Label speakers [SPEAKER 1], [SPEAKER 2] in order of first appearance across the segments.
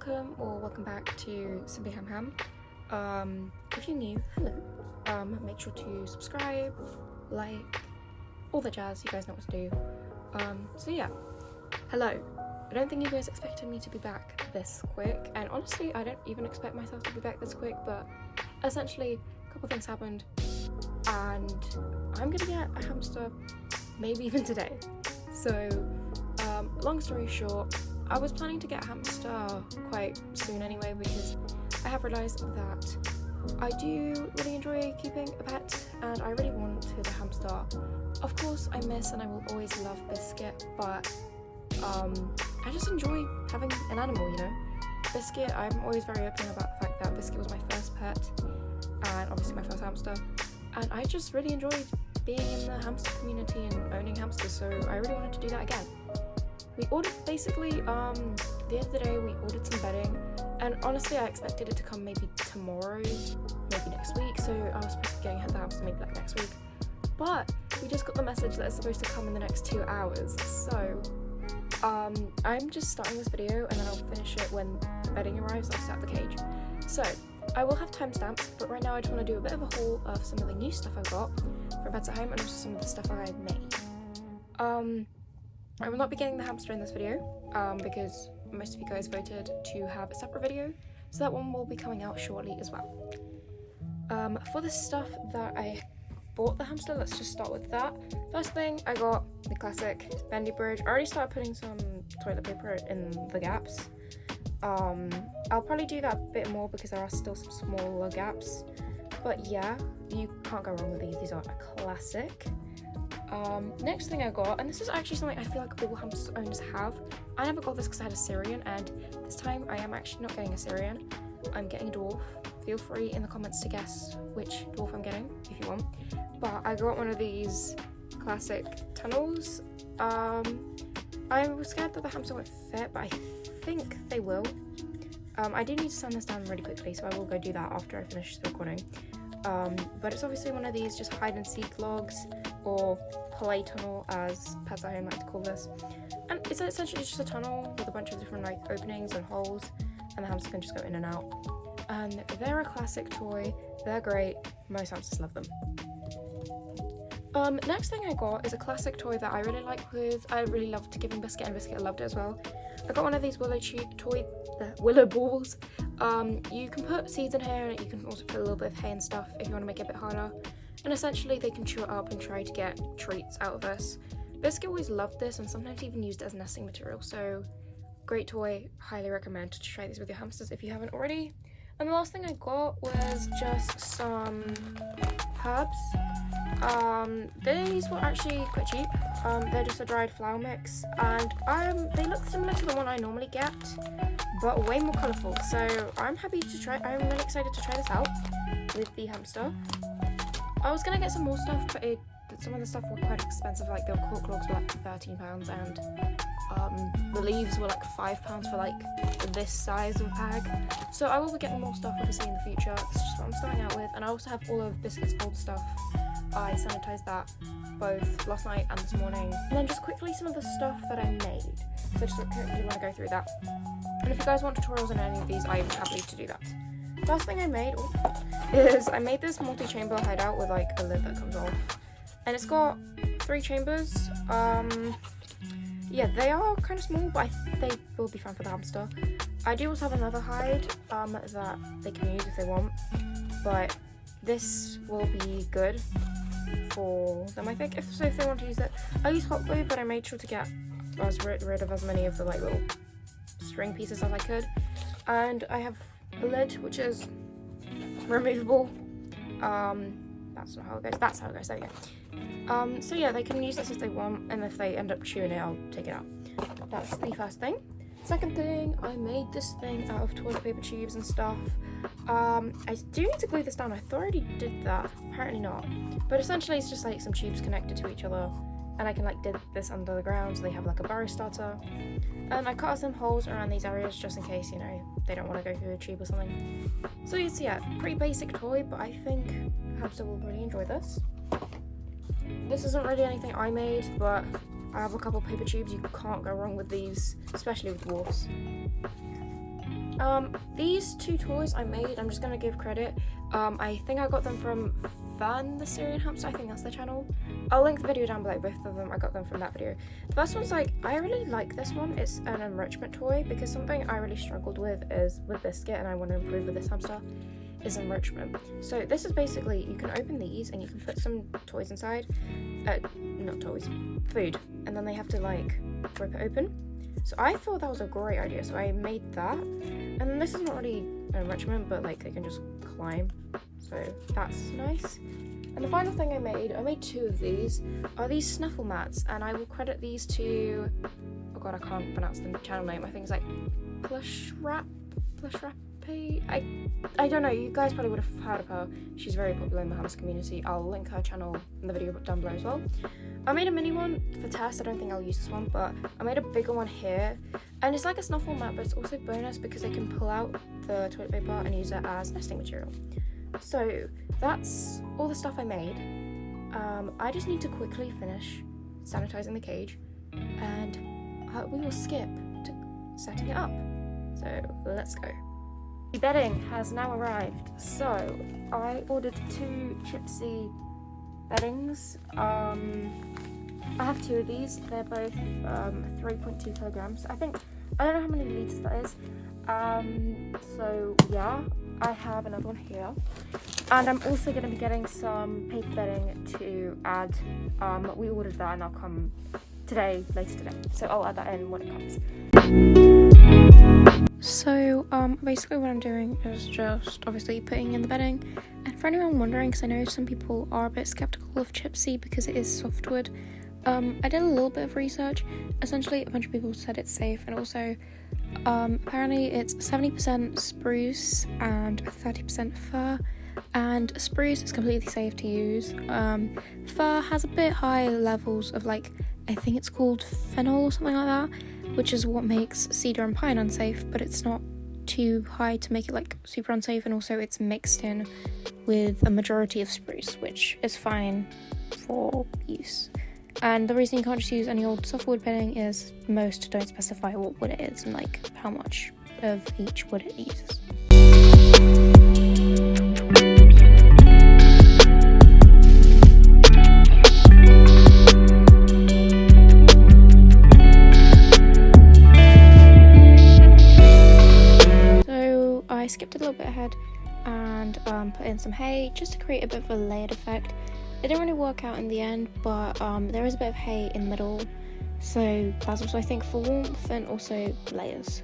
[SPEAKER 1] welcome back to Syrian Ham. If you're new, hello. Make sure to subscribe, like, all the jazz. You guys know what to do. So yeah, hello. I don't think you guys expected me to be back this quick, and honestly, I don't even expect myself to be back this quick. But essentially, a couple things happened, and I'm gonna get a hamster, maybe even today. So, long story short, I was planning to get a hamster quite soon anyway, because I have realised that I do really enjoy keeping a pet and I really wanted a hamster. Of course I miss and I will always love Biscuit, but I just enjoy having an animal, you know. Biscuit, I'm always very open about the fact that Biscuit was my first pet and obviously my first hamster, and I just really enjoyed being in the hamster community and owning hamsters, so I really wanted to do that again. We ordered basically, the other day we ordered some bedding, and honestly I expected it to come maybe tomorrow, maybe next week, so I was supposed to be getting the hamster maybe like next week, but we just got the message that it's supposed to come in the next 2 hours, so I'm just starting this video and then I'll finish it when the bedding arrives. I'll set the cage. So I will have timestamps, but right now I just want to do a bit of a haul of some of the new stuff I've got for Pets at Home and also some of the stuff I made. I will not be getting the hamster in this video because most of you guys voted to have a separate video, so that one will be coming out shortly as well. For the stuff that I bought the hamster, let's just start with that. First thing, I got the classic bendy bridge. I already started putting some toilet paper in the gaps. I'll probably do that a bit more because there are still some smaller gaps, but yeah, you can't go wrong with these are a classic. Next thing I got, and this is actually something I feel like all hamster owners have. I never got this because I had a Syrian, and this time I am actually not getting a Syrian. I'm getting a dwarf. Feel free in the comments to guess which dwarf I'm getting if you want. But I got one of these classic tunnels. I was scared that the hamster won't fit, but I think they will. I do need to sand this down really quickly, so I will go do that after I finish the recording. But it's obviously one of these just hide and seek logs, or play tunnel as Pets at Home like to call this. And it's essentially just a tunnel with a bunch of different like openings and holes, and the hamster can just go in and out. And they're a classic toy, they're great, most hamsters love them. Next thing I got is a classic toy that I really like I really loved giving Biscuit, and Biscuit loved it as well. I got one of these willow balls. You can put seeds in here, and you can also put a little bit of hay and stuff if you want to make it a bit harder. And essentially they can chew it up and try to get treats out of this. Biscuit always loved this and sometimes even used it as nesting material, so great toy, highly recommend to try these with your hamsters if you haven't already. And the last thing I got was just some herbs. These were actually quite cheap. They're just a dried flower mix, and they look similar to the one I normally get, but way more colourful. So I'm happy to try. I'm really excited to try this out with the hamster. I was gonna get some more stuff, but some of the stuff were quite expensive. Like the cork logs were like £13, and the leaves were like £5 for like this size of a bag. So I will be getting more stuff obviously in the future. It's just what I'm starting out with, and I also have all of Biscuit's old stuff. I sanitized that both last night and this morning. And then just quickly some of the stuff that I made. So I just quickly want to go through that. And if you guys want tutorials on any of these, I'm happy to do that. First thing I made is I made this multi-chamber hideout with like a lid that comes off. And it's got 3 chambers. Yeah, they are kind of small, but they will be fine for the hamster. I do also have another hide that they can use if they want, but this will be good for them, I think, if they want to use it. I use hot glue, but I made sure to get rid of as many of the like little string pieces as I could. And I have a lid which is removable. That's not how it goes. That's how it goes. There we go. So yeah, they can use this if they want, and if they end up chewing it, I'll take it out. That's the first thing. Second thing, I made this thing out of toilet paper tubes and stuff. I do need to glue this down. I thought I already did that. Apparently not. But essentially it's just like some tubes connected to each other, and I can like dig this under the ground so they have like a burrow starter. And I cut out some holes around these areas just in case, you know, they don't want to go through a tube or something. So it's, yeah, pretty basic toy, but I think hamster will really enjoy this. This isn't really anything I made, but I have a couple paper tubes. You can't go wrong with these, especially with dwarfs. These two toys I made, I'm just gonna give credit. I think I got them from Van the Syrian Hamster. I think that's the channel. I'll link the video down below. Both of them, I got them from that video. The first one's like, I really like this one. It's an enrichment toy because something I really struggled with is with Biscuit, and I want to improve with this hamster, is enrichment. So this is basically, you can open these and you can put some toys inside. Not toys, food. And then they have to like rip it open. So I thought that was a great idea, so I made that. And then this is not really an enrichment, but like they can just climb, so that's nice. And the final thing I made two of these, are these snuffle mats, and I will credit these to, oh god, I can't pronounce the channel name. I think it's like Plush Wrap. I don't know, you guys probably would have heard of her. She's very popular in the hamster community. I'll link her channel in the video down below as well. I made a mini one for test. I don't think I'll use this one, but I made a bigger one here. And it's like a snuffle mat, but it's also bonus because they can pull out the toilet paper and use it as nesting material. So that's all the stuff I made. I just need to quickly finish sanitizing the cage, and we will skip to setting it up. So let's go. The bedding has now arrived. So I ordered 2 Chipsy beddings. I have 2 of these. They're both 3.2 kilograms. I don't know how many liters that is. So yeah, I have another one here. And I'm also going to be getting some paper bedding to add. We ordered that and that'll come later today. So I'll add that in when it comes. So basically what I'm doing is just obviously putting in the bedding. And for anyone wondering, because I know some people are a bit skeptical of Chipsy because it is softwood, I did a little bit of research. Essentially a bunch of people said it's safe, and also apparently it's 70% spruce and 30% fir, and spruce is completely safe to use. Fir has a bit high levels of, like, I think it's called phenol or something like that, which is what makes cedar and pine unsafe, but it's not too high to make it like super unsafe, and also it's mixed in with a majority of spruce, which is fine for use. And the reason you can't just use any old softwood bedding is most don't specify what wood it is and like how much of each wood it uses. I skipped a little bit ahead and put in some hay just to create a bit of a layered effect. It didn't really work out in the end, but there is a bit of hay in the middle, so that's also, I think, for warmth and also layers.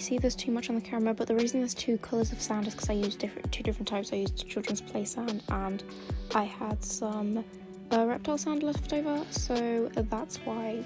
[SPEAKER 1] See this too much on the camera, but the reason there's 2 colours of sand is because I used two different types. I used children's play sand and I had some reptile sand left over, so that's why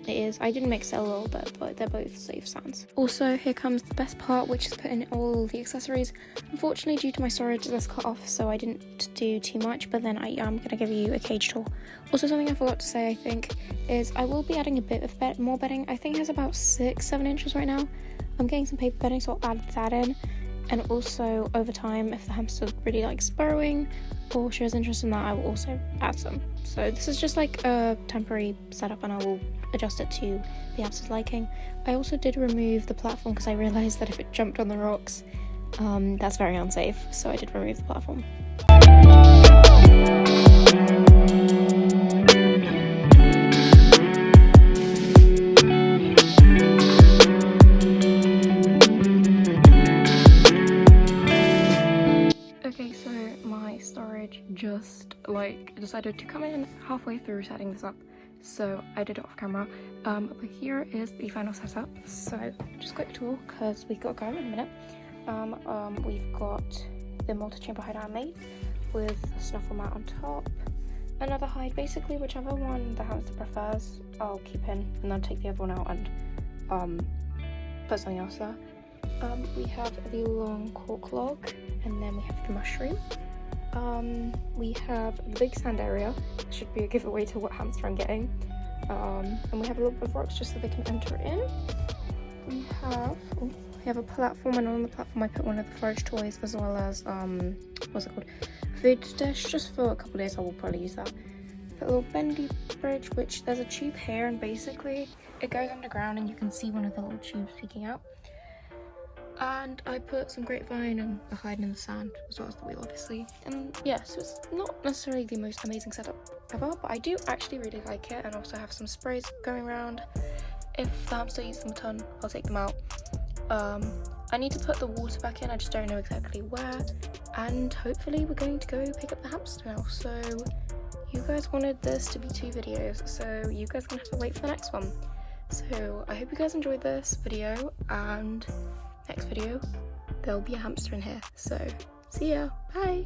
[SPEAKER 1] it is. I did mix it a little bit, but they're both safe sands. Also, here comes the best part, which is putting all the accessories. Unfortunately, due to my storage, this cut off, so I didn't do too much, but then I am going to give you a cage tour. Also, something I forgot to say, I think, is I will be adding a bit of more bedding. I think it has about 6-7 inches right now. I'm getting some paper bedding, so I'll add that in. And also, over time, if the hamster really likes burrowing or shows interest in that, I will also add some. So this is just like a temporary setup, and I will adjust it to the hamster's liking. I also did remove the platform because I realised that if it jumped on the rocks, that's very unsafe, so I did remove the platform. Just decided to come in halfway through setting this up, so I did it off camera. But here is the final setup. So just quick tour because we've got to go in a minute. We've got the multi-chamber hide I made with a snuffle mat on top, another hide, basically whichever one the hamster prefers I'll keep in, and then take the other one out and put something else there. We have the long cork log, and then we have the mushroom. We have the big sand area, should be a giveaway to what hamster I'm getting. And we have a little bit of rocks just so they can enter in. We have a platform, and on the platform I put one of the forage toys as well as what's it called, food dish, just for a couple of days. I will probably use that. Put a little bendy bridge, which there's a tube here, and basically it goes underground and you can see one of the little tubes peeking out. And I put some grapevine and a hide in the sand as well as the wheel, obviously. And yeah, so it's not necessarily the most amazing setup ever, but I do actually really like it, and also have some sprays going around. If the hamster eats them a ton, I'll take them out. I need to put the water back in, I just don't know exactly where, and hopefully we're going to go pick up the hamster now. So you guys wanted this to be 2 videos, so you guys are gonna have to wait for the next one. So I hope you guys enjoyed this video, and next video there'll be a hamster in here. So see ya, bye.